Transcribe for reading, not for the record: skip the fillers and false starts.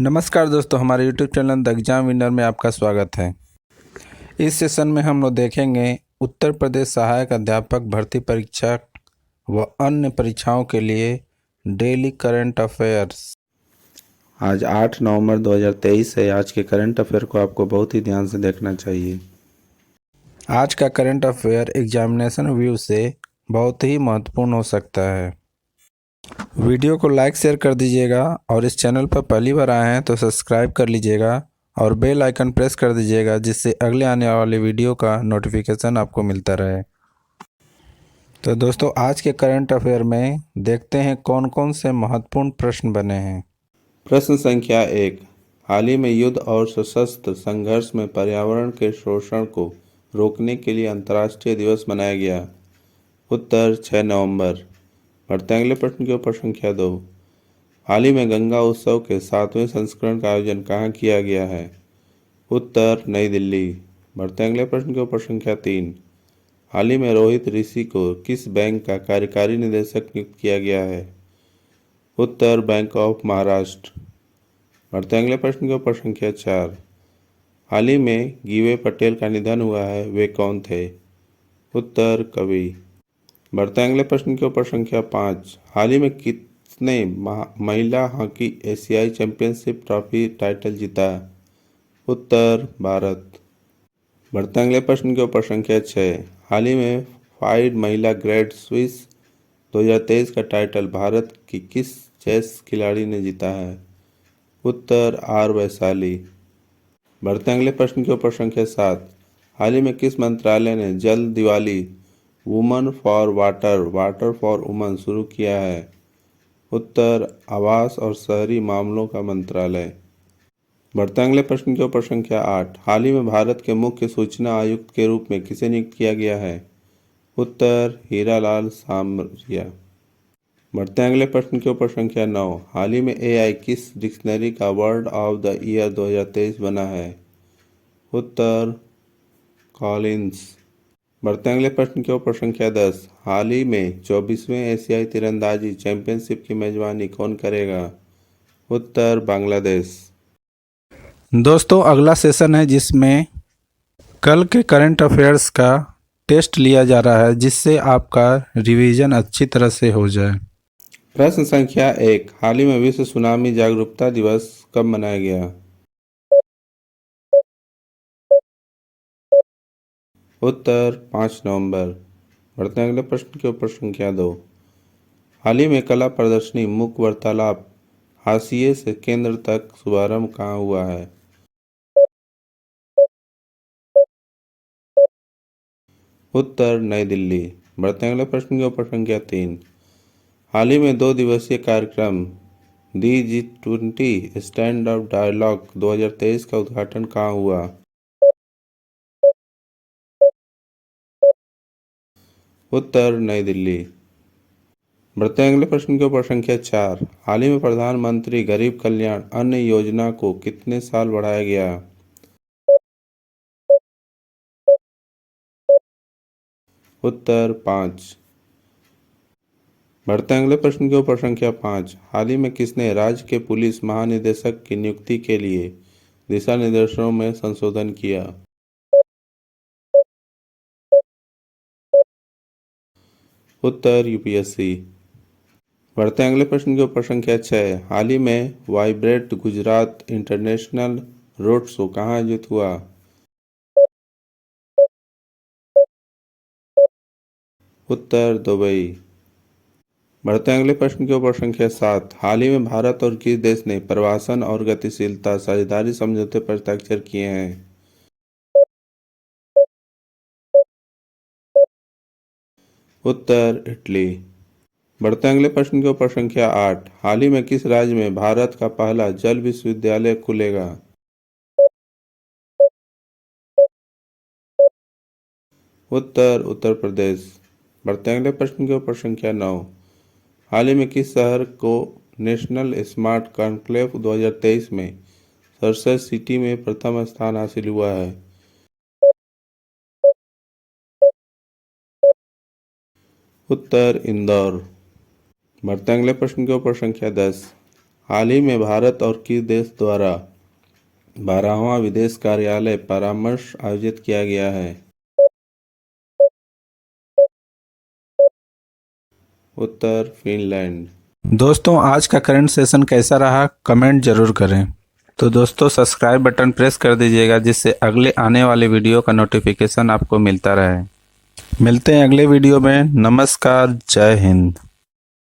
नमस्कार दोस्तों, हमारे YouTube channel the exam winner में आपका स्वागत है। इस सेशन में हम लोग देखेंगे उत्तर प्रदेश सहायक अध्यापक भर्ती परीक्षा व अन्य परीक्षाओं के लिए डेली करंट अफेयर्स। आज 8 नवंबर 2023 है। आज के करंट अफेयर को आपको बहुत ही ध्यान से देखना चाहिए। आज का करंट अफेयर एग्जामिनेशन व्यू से बहुत ही महत्वपूर्ण हो सकता है। वीडियो को लाइक शेयर कर दीजिएगा और इस चैनल पर पहली बार आए हैं तो सब्सक्राइब कर लीजिएगा और बेल आइकन प्रेस कर दीजिएगा, जिससे अगले आने वाले वीडियो का नोटिफिकेशन आपको मिलता रहे। तो दोस्तों, आज के करंट अफेयर में देखते हैं कौन कौन से महत्वपूर्ण प्रश्न बने हैं। प्रश्न संख्या 1। हाल ही में युद्ध और सशस्त्र संघर्ष में पर्यावरण के शोषण को रोकने के लिए अंतर्राष्ट्रीय दिवस मनाया गया। उत्तर 6 नवंबर। बढ़ते अगले प्रश्न के ऊपर संख्या 2। हाल ही में गंगा उत्सव के 7वें संस्करण का आयोजन कहाँ किया गया है। उत्तर नई दिल्ली। बढ़ते अगले प्रश्न के ऊपर संख्या 3। हाल ही में रोहित ऋषि को किस बैंक का कार्यकारी निदेशक नियुक्त किया गया है। उत्तर बैंक ऑफ महाराष्ट्र। बढ़ते अगले प्रश्न के ऊपर संख्या 4। हाल ही में गिवे पटेल का निधन हुआ है, वे कौन थे। उत्तर कवि। बढ़ते अगले प्रश्न के ऊपर संख्या 5। हाल ही में किसने महिला हॉकी एशियाई चैंपियनशिप ट्रॉफी टाइटल जीता। उत्तर भारत। बढ़ते अगले प्रश्न के ऊपर संख्या 6। हाल ही में फाइड महिला ग्रैंड स्विस 2023 का टाइटल भारत की किस चेस खिलाड़ी ने जीता है। उत्तर आर वैशाली। बढ़ते अगले प्रश्न के ऊपर संख्या 7। हाल ही में किस मंत्रालय ने जल Diwali woman for water for woman शुरू किया है। उत्तर आवास और शहरी मामलों का मंत्रालय। बढ़ते अगले प्रश्न के ऊपर संख्या 8। हाल ही में भारत के मुख्य सूचना आयुक्त के रूप में किसे नियुक्त किया गया है। उत्तर हीरालाल सामरिया। बढ़ते अगले प्रश्न के ऊपर संख्या 9। हाल ही में AI किस डिक्शनरी का वर्ड ऑफ द ईयर 2023 बना है। उत्तर कॉलिंस। बढ़ते अगले प्रश्न के ऊपर संख्या 10। हाल ही में 24वें एशियाई तीरंदाजी चैंपियनशिप की मेजबानी कौन करेगा। उत्तर बांग्लादेश। दोस्तों, अगला सेशन है जिसमें कल के करंट अफेयर्स का टेस्ट लिया जा रहा है, जिससे आपका रिवीजन अच्छी तरह से हो जाए। प्रश्न संख्या 1। हाल ही में विश्व सुनामी जागरूकता दिवस कब मनाया गया। उत्तर 5 नवंबर। बढ़ते अगले प्रश्न के ऊपर संख्या 2। हाल ही में कला प्रदर्शनी मुख्य वार्तालाप हाशिए से केंद्र तक शुभारंभ कहाँ हुआ है। उत्तर नई दिल्ली। बढ़ते अगले प्रश्न के ऊपर संख्या 3। हाल ही में 2 दिवसीय कार्यक्रम दी G20 स्टैंड अप डायलॉग 2023 का उद्घाटन कहाँ हुआ। उत्तर नई दिल्ली। बढ़ते अगले प्रश्न के ऊपर संख्या 4। हाल ही में प्रधानमंत्री गरीब कल्याण अन्न योजना को कितने साल बढ़ाया गया। उत्तर 5। बढ़ते अगले प्रश्न के ऊपर संख्या 5। हाल ही में किसने राज्य के पुलिस महानिदेशक की नियुक्ति के लिए दिशा निर्देशों में संशोधन किया। उत्तर UPSC। बढ़ते अगले प्रश्न के ऊपर संख्या 6। हाल ही में vibrate Gujarat international road show कहाँ आयोजित हुआ। उत्तर दुबई। बढ़ते अगले प्रश्न के ऊपर संख्या 7। हाल ही में भारत और किस देश ने प्रवासन और गतिशीलता साझेदारी समझौते पर हस्ताक्षर किए हैं। उत्तर इटली। बढ़ते अगले प्रश्न के ऊपर संख्या 8। हाल ही में किस राज्य में भारत का पहला जल विश्वविद्यालय खुलेगा। उत्तर उत्तर प्रदेश। बढ़ते अगले प्रश्न के ऊपर संख्या 9। हाल ही में किस शहर को नेशनल स्मार्ट कॉन्क्लेव 2023 में सर्च सिटी में प्रथम स्थान हासिल हुआ है। उत्तर इंदौर। बढ़ते अगले प्रश्न के ऊपर संख्या 10। हाल ही में भारत और किस देश द्वारा 12वां विदेश कार्यालय परामर्श आयोजित किया गया है? उत्तर फिनलैंड। दोस्तों, आज का करंट सेशन कैसा रहा कमेंट जरूर करें। तो दोस्तों, सब्सक्राइब बटन प्रेस कर दीजिएगा जिससे अगले आने वाले वीडियो का नोटिफिकेशन आपको मिलता रहे। मिलते हैं अगले वीडियो में। नमस्कार, जय हिंद।